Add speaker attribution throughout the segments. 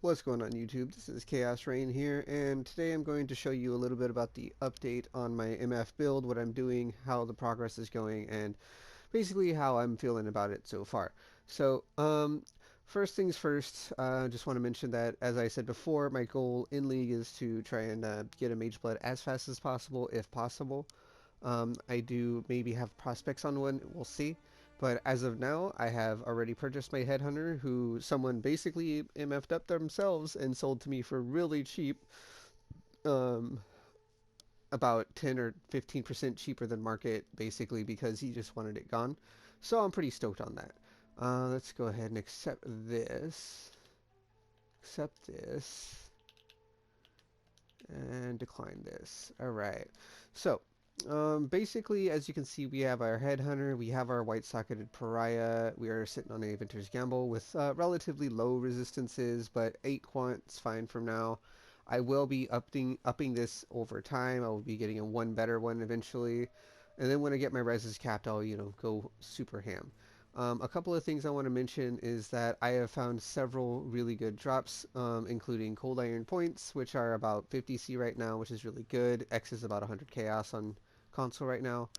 Speaker 1: What's going on YouTube? This is Chaos-Reighn here, and today I'm going to show you a little bit about the update on my MF build, what I'm doing, how the progress is going, and basically how I'm feeling about it so far. First things first, I just want to mention that, as I said before, my goal in League is to try and get a mageblood as fast as possible, if possible. I do maybe have prospects on one, we'll see. But as of now, I have already purchased my Headhunter, who someone basically MF'd up themselves and sold to me for really cheap, um, about 10 or 15% cheaper than market, basically because he just wanted it gone. So I'm pretty stoked on that. Let's go ahead and accept this, and decline this. All right. So basically, as you can see, we have our Headhunter, we have our white-socketed Pariah, we are sitting on a Vinter's Gamble with relatively low resistances, but 8 quant's fine from now. I will be upping this over time. I will be getting a one better one eventually. And then when I get my reses capped, I'll, go super ham. A couple of things I want to mention is that I have found several really good drops, including Cold Iron Points, which are about 50 C right now, which is really good. X is about 100 Chaos on console right now.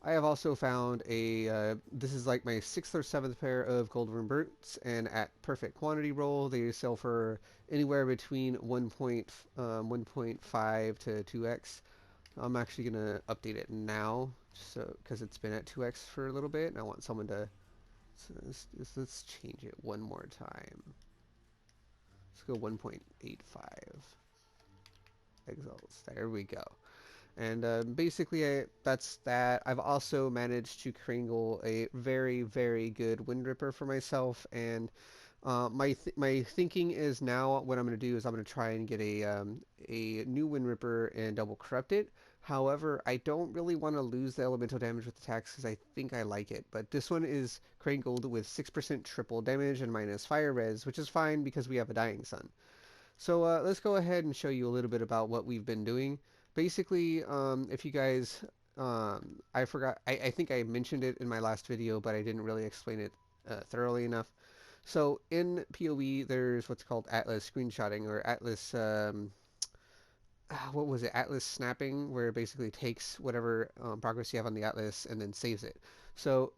Speaker 1: I have also found this is like my 6th or 7th pair of Gold Room Boots, and at perfect quantity roll, they sell for anywhere between 1.5 to 2x. I'm actually going to update it now, so because it's been at 2x for a little bit, and I want someone to so let's change it one more time. Let's go 1.85 exalts. There we go. And basically, that's that. I've also managed to cringle a very, very good Wind Ripper for myself, and my thinking is now what I'm going to do is I'm going to try and get a new Wind Ripper and double corrupt it. However, I don't really want to lose the elemental damage with attacks because I think I like it. But this one is crinkled with 6% triple damage and minus fire res, which is fine because we have a Dying Sun. So let's go ahead and show you a little bit about what we've been doing. Basically, if you guys, I forgot, I think I mentioned it in my last video, but I didn't really explain it thoroughly enough. So in PoE, there's what's called Atlas screenshotting, or Atlas, what was it, Atlas snapping, where it basically takes whatever progress you have on the Atlas and then saves it. So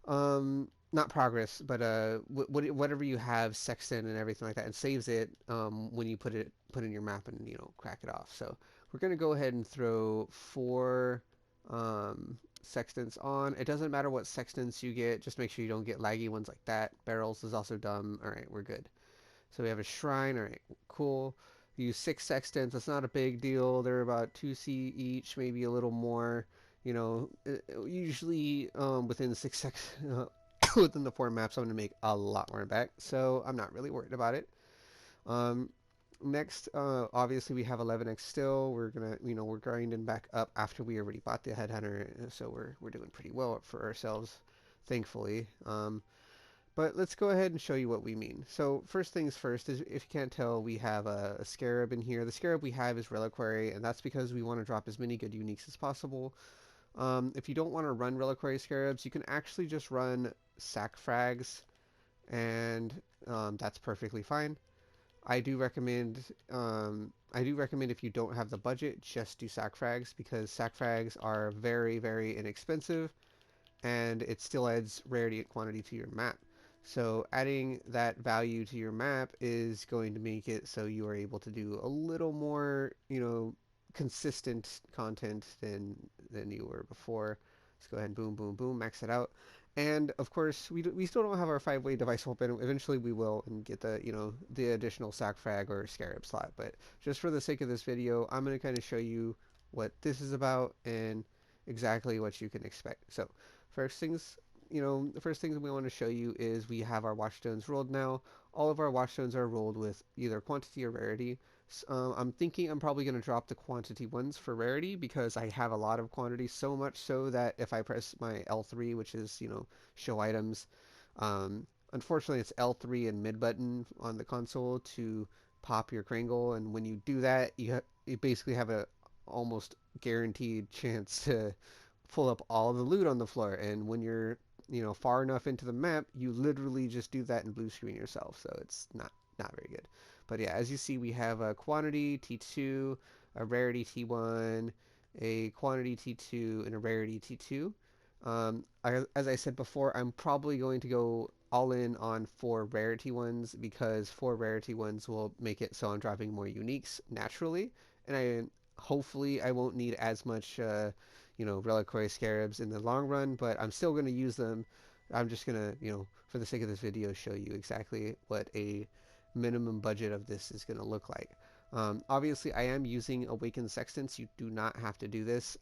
Speaker 1: not progress, but whatever you have sextant and everything like that, and saves it when you put in your map and crack it off. So we're gonna go ahead and throw 4 sextants on. It doesn't matter what sextants you get, just make sure you don't get laggy ones like that. Barrels is also dumb. All right, we're good. So we have a shrine. All right, cool. Use 6 sextants. That's not a big deal. They're about 2C each, maybe a little more. Usually within 6 sex within the 4 maps, I'm going to make a lot more back. So I'm not really worried about it. Um, Next, obviously we have 11x still. We're gonna, we're grinding back up after we already bought the Headhunter, so we're doing pretty well for ourselves, thankfully. But let's go ahead and show you what we mean. So first things first is, if you can't tell, we have a Scarab in here. The Scarab we have is Reliquary, and that's because we want to drop as many good uniques as possible. If you don't want to run Reliquary Scarabs, you can actually just run Sack Frags, and that's perfectly fine. I do recommend if you don't have the budget, just do Sack Frags, because Sack Frags are very, very inexpensive, and it still adds rarity and quantity to your map. So adding that value to your map is going to make it so you are able to do a little more, consistent content than you were before. Let's go ahead and boom, boom, boom, max it out. And of course, we still don't have our 5-way device open. Eventually we will, and get the, the additional sack frag or scarab slot. But just for the sake of this video, I'm going to kind of show you what this is about and exactly what you can expect. So first things, the first thing that we want to show you is we have our watchstones rolled now. All of our watchstones are rolled with either quantity or rarity. I'm thinking I'm probably going to drop the quantity ones for rarity because I have a lot of quantity, so much so that if I press my L3, which is, show items, unfortunately it's L3 and mid button on the console to pop your Kringle, and when you do that, you basically have a almost guaranteed chance to pull up all the loot on the floor, and when you're far enough into the map, you literally just do that and blue screen yourself, so it's not very good. But yeah, as you see, we have a quantity T2, a rarity T1, a quantity T2, and a rarity T2. As I said before, I'm probably going to go all in on 4 rarity ones because 4 rarity ones will make it so I'm dropping more uniques naturally, and hopefully I won't need as much reliquary scarabs in the long run, but I'm still going to use them. I'm just going to, for the sake of this video, show you exactly what a minimum budget of this is going to look like. Obviously, I am using Awakened Sextants. You do not have to do this.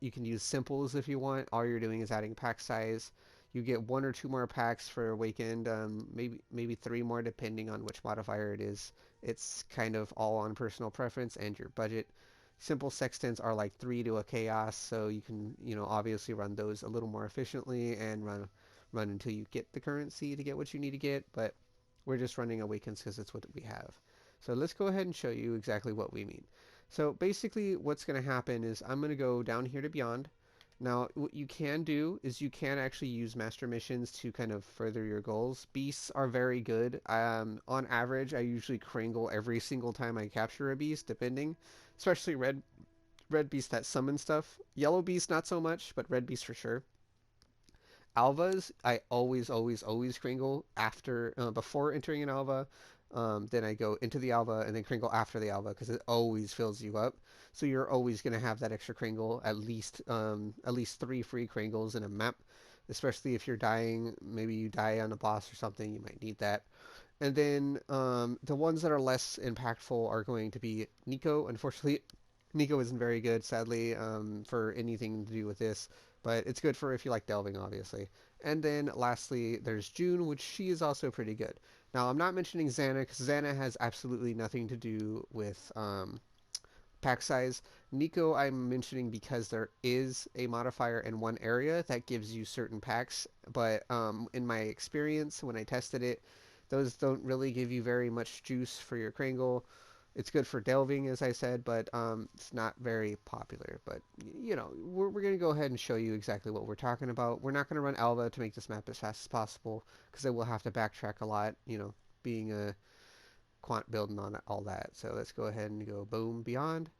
Speaker 1: You can use simples if you want. All you're doing is adding pack size. You get 1 or 2 more packs for Awakened, maybe 3 more depending on which modifier it is. It's kind of all on personal preference and your budget. Simple sextants are like 3 to a chaos, so you can obviously run those a little more efficiently and run until you get the currency to get what you need to get. But we're just running Awakens because it's what we have. So let's go ahead and show you exactly what we mean. So basically what's going to happen is I'm going to go down here to Beyond. Now, what you can do is you can actually use master missions to kind of further your goals. Beasts are very good. On average, I usually Kringle every single time I capture a beast, depending. Especially red beast that summon stuff. Yellow beast, not so much, but red beast for sure. Alvas, I always Kringle after before entering an Alva. Then I go into the Alva and then Kringle after the Alva because it always fills you up. So you're always going to have that extra Kringle, at least 3 free Kringles in a map. Especially if you're dying, maybe you die on a boss or something, you might need that. And then the ones that are less impactful are going to be Nico. Unfortunately, Nico isn't very good, sadly, for anything to do with this, but it's good for if you like delving, obviously. And then lastly, there's June, which she is also pretty good. Now, I'm not mentioning Xana because Xana has absolutely nothing to do with pack size. Nico, I'm mentioning because there is a modifier in one area that gives you certain packs, but in my experience, when I tested it, those don't really give you very much juice for your Kringle. It's good for delving, as I said, but it's not very popular. But, we're going to go ahead and show you exactly what we're talking about. We're not going to run Alva to make this map as fast as possible, because I will have to backtrack a lot, being a quant building on all that. So let's go ahead and go boom, Beyond.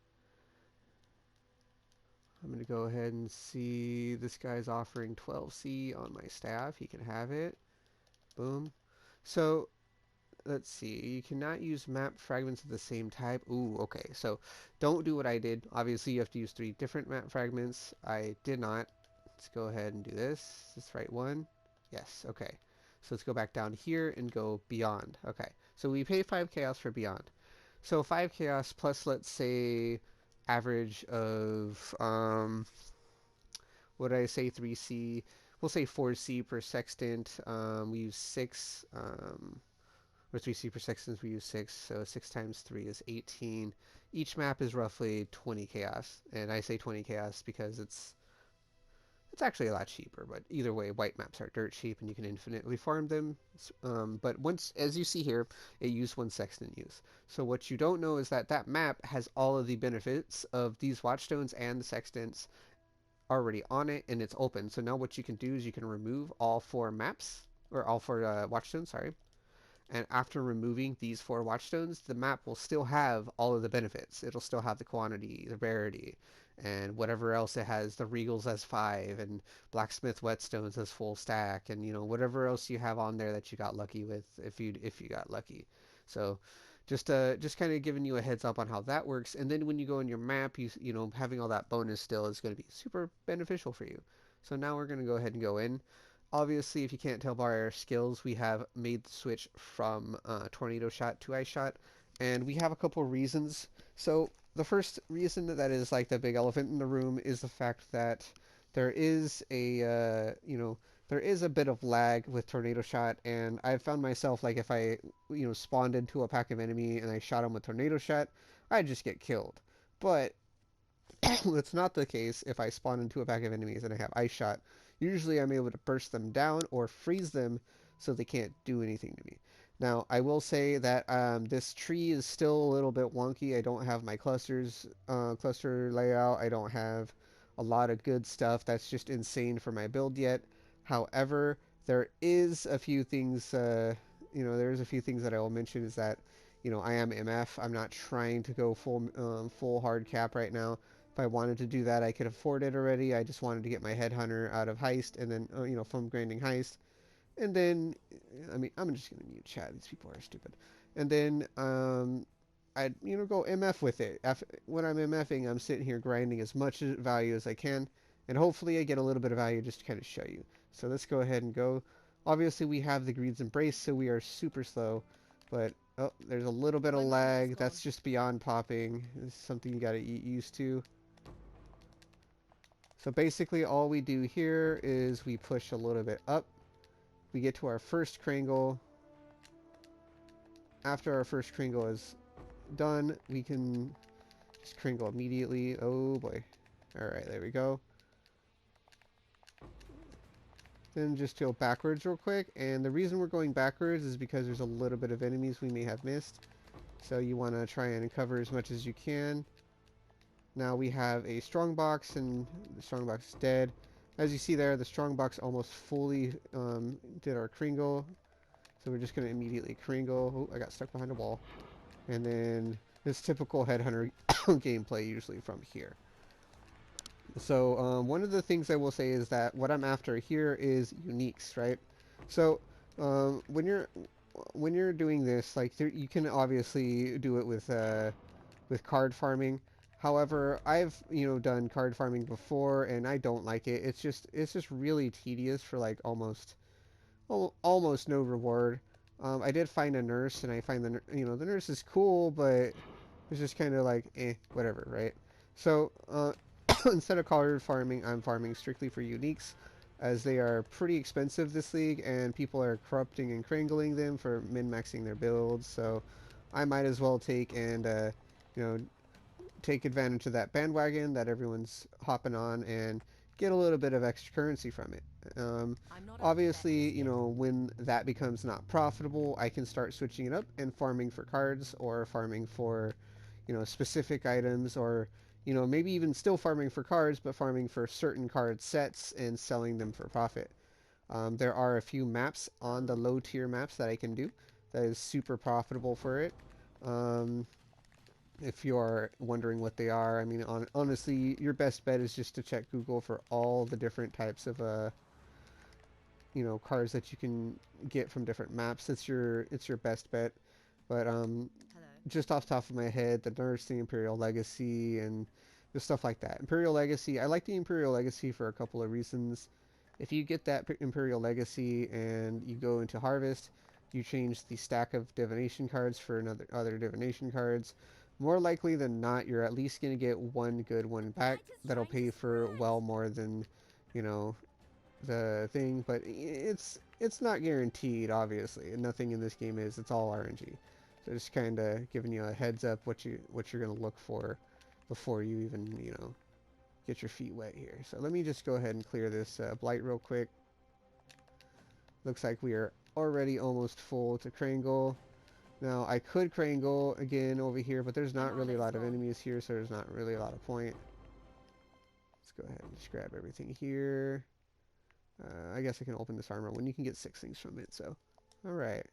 Speaker 1: I'm going to go ahead and see this guy's offering 12C on my staff. He can have it. Boom. So let's see. You cannot use map fragments of the same type. Ooh, okay. So don't do what I did. Obviously, you have to use 3 different map fragments. I did not. Let's go ahead and do this. Is this the right one? Yes. Okay. So let's go back down here and go Beyond. Okay. So we pay 5 chaos for Beyond. So 5 chaos plus, let's say, average of, what did I say, 3C? We'll say 4C per sextant. We use 6, or 3C per sextant, we use 6. So 6 times 3 is 18. Each map is roughly 20 chaos. And I say 20 chaos because it's actually a lot cheaper, but either way, white maps are dirt cheap and you can infinitely farm them. But once, as you see here, it used 1 sextant use. So what you don't know is that that map has all of the benefits of these watchstones and the sextants already on it, and it's open. So now what you can do is you can remove all 4 maps, or all 4 watchstones, sorry. And after removing these 4 watchstones, the map will still have all of the benefits. It'll still have the quantity, the rarity, and whatever else it has. The regals as 5, and blacksmith whetstones as full stack, and whatever else you have on there that you got lucky with, if you got lucky. So just kind of giving you a heads up on how that works. And then when you go in your map, having all that bonus still is going to be super beneficial for you. So now we're going to go ahead and go in. Obviously, if you can't tell by our skills, we have made the switch from Tornado Shot to Ice Shot, and we have a couple reasons. So the first reason that is like the big elephant in the room is the fact that there is there is a bit of lag with Tornado Shot, and I've found myself, like, if I spawned into a pack of enemy and I shot them with Tornado Shot, I'd just get killed. But that's not the case if I spawn into a pack of enemies and I have Ice Shot. Usually I'm able to burst them down or freeze them so they can't do anything to me. Now, I will say that this tree is still a little bit wonky. I don't have my cluster layout. I don't have a lot of good stuff. That's just insane for my build yet. However, there is a few things, there's a few things that I will mention is that I am MF. I'm not trying to go full hard cap right now. If I wanted to do that, I could afford it already. I just wanted to get my Headhunter out of Heist and then, from grinding Heist. And then, I mean, I'm just going to mute chat. These people are stupid. And then, I'd, go MF with it. When I'm MFing, I'm sitting here grinding as much value as I can. And hopefully I get a little bit of value just to kind of show you. So let's go ahead and go. Obviously, we have the Greed's Embrace, so we are super slow. But, oh, there's a little bit of lag. That's just beyond popping. It's something you got to get used to. So basically, all we do here is we push a little bit up. We get to our first Kringle. After our first Kringle is done, we can just Kringle immediately. Oh boy. Alright, there we go. Then just go backwards real quick. And the reason we're going backwards is because there's a little bit of enemies we may have missed. So you want to try and cover as much as you can. Now we have a strongbox, and the strongbox is dead. As you see there, the strongbox almost fully did our Kringle. So we're just going to immediately Kringle. Oh, I got stuck behind a wall. And then this typical Headhunter gameplay usually from here. So one of the things I will say is that what I'm after here is uniques, right? So when you're doing this, like you can obviously do it with card farming. However, I've done card farming before, and I don't like it. It's just really tedious for like almost no reward. I did find a nurse, and I find the nurse is cool, but it's just kind of like whatever, right? So instead of card farming, I'm farming strictly for uniques, as they are pretty expensive this league, and people are corrupting and crangling them for min-maxing their builds. So I might as well take and you know take advantage of that bandwagon that everyone's hopping on and get a little bit of extra currency from it. Obviously, when that becomes not profitable, I can start switching it up and farming for cards or farming for, specific items, or, maybe even still farming for cards, but farming for certain card sets and selling them for profit. There are a few maps on the low tier maps that I can do that is super profitable for it. If you're wondering what they are, I mean, honestly, your best bet is just to check Google for all the different types of cards that you can get from different maps. It's your best bet. But just off the top of my head, the Nurse, the Imperial Legacy, and just stuff like that. Imperial Legacy, I like the Imperial Legacy for a couple of reasons. If you get that Imperial Legacy and you go into Harvest, you change the stack of divination cards for other divination cards. More likely than not, you're at least going to get one good one back that'll pay for well more than, you know, the thing. But it's not guaranteed, obviously, and nothing in this game is. It's all RNG. So just kind of giving you a heads up what you're going to look for before you even, get your feet wet here. So let me just go ahead and clear this blight real quick. Looks like we are already almost full to Krangle. Now, I could Krangle again over here, but there's not really a lot of enemies here, so there's not really a lot of point. Let's go ahead and just grab everything here. I guess I can open this armor when you can get 6 things from it, so. Alright.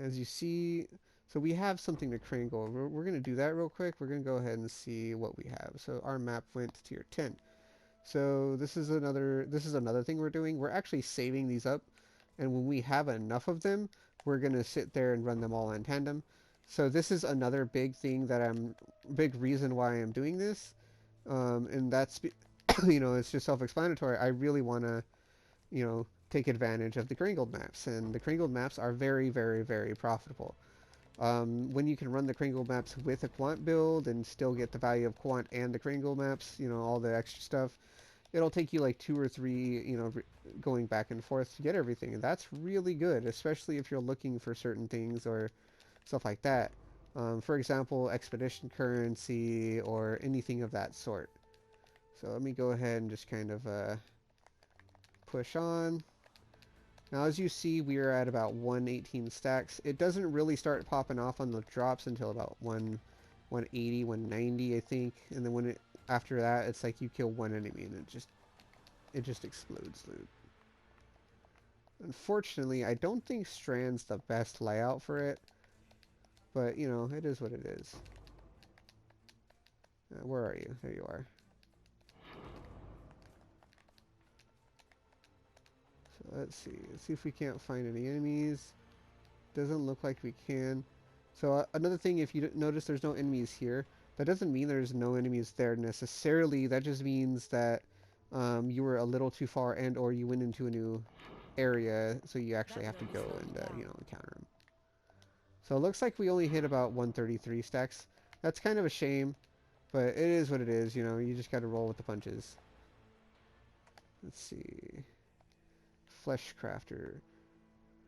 Speaker 1: As you see, so we have something to Krangle. We're going to do that real quick. We're going to go ahead and see what we have. So our map went to tier 10. So this is another thing we're doing. We're actually saving these up, and when we have enough of them, we're gonna sit there and run them all in tandem. So this is another big thing big reason why I'm doing this, and that's it's just self-explanatory. I really want to take advantage of the Kringled maps, and the Kringled maps are very, very, very profitable. When you can run the Kringle maps with a Quant build and still get the value of Quant and the Kringle maps, all the extra stuff, it'll take you like 2 or 3, going back and forth to get everything. And that's really good, especially if you're looking for certain things or stuff like that. For example, expedition currency or anything of that sort. So let me go ahead and just kind of push on. Now, as you see, we are at about 118 stacks. It doesn't really start popping off on the drops until about 180, 190, I think. And then after that, it's like you kill one enemy and it just explodes loot. Unfortunately, I don't think Strand's the best layout for it. But, you know, it is what it is. Where are you? There you are. So let's see. Let's see if we can't find any enemies. Doesn't look like we can. So another thing, if you notice there's no enemies here, that doesn't mean there's no enemies there necessarily. That just means that you were a little too far and or you went into a new area, so you actually have to go and, you know, encounter them. So it looks like we only hit about 133 stacks. That's kind of a shame, but it is what it is, you know, you just gotta roll with the punches. Let's see. Flesh Crafter.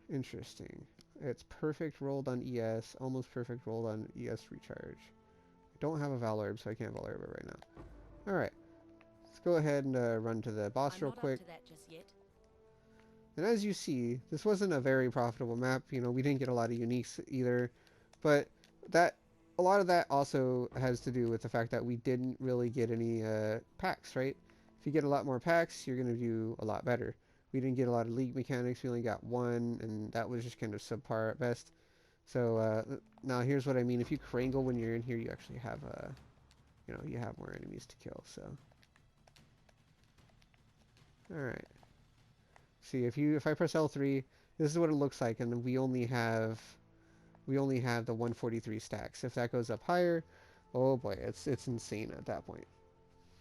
Speaker 1: Interesting. It's perfect rolled on ES, almost perfect rolled on ES recharge. I don't have a Valorb, so I can't Valorb it right now. Alright, let's go ahead and run to the boss real quick. And as you see, this wasn't a very profitable map. You know, we didn't get a lot of uniques either. But that a lot of that also has to do with the fact that we didn't really get any packs, right? If you get a lot more packs, you're going to do a lot better. We didn't get a lot of league mechanics. We only got one, and that was just kind of subpar at best. So now here's what I mean. If you Krangle when you're in here, you actually have, you know, you have more enemies to kill. So, all right. See, if I press L3, this is what it looks like, and we only have the 143 stacks. If that goes up higher, oh boy, it's insane at that point.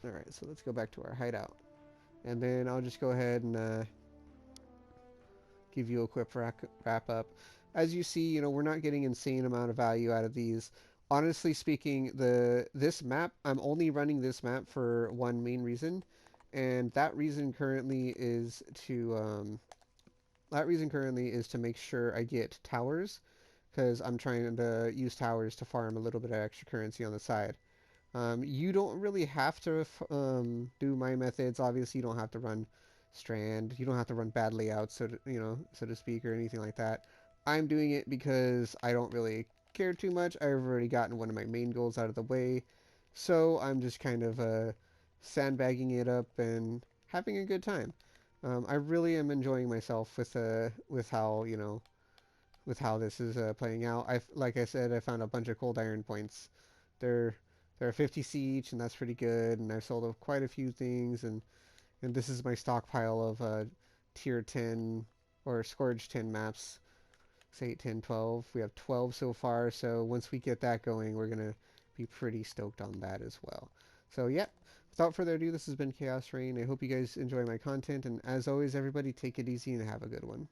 Speaker 1: All right, so let's go back to our hideout, and then I'll just go ahead and give you a quick wrap up. As you see, you know, we're not getting insane amount of value out of these. Honestly speaking, this map, I'm only running this map for one main reason, and that reason currently is to make sure I get towers, because I'm trying to use towers to farm a little bit of extra currency on the side. You don't really have to do my methods. Obviously, you don't have to run strand. You don't have to run bad layouts, so to, you know, so to speak, or anything like that. I'm doing it because I don't really care too much. I've already gotten one of my main goals out of the way, so I'm just kind of sandbagging it up and having a good time. I really am enjoying myself with how, you know, with how this is playing out. Like I said, I found a bunch of cold iron points. They're they're 50C each, and that's pretty good. And I've sold quite a few things, and this is my stockpile of tier 10 or Scourge 10 maps. 8, 10, 12. We have 12 so far, so once we get that going, we're gonna be pretty stoked on that as well. So yeah, without further ado, this has been Chaos-Reighn. I hope you guys enjoy my content, and as always, everybody take it easy and have a good one.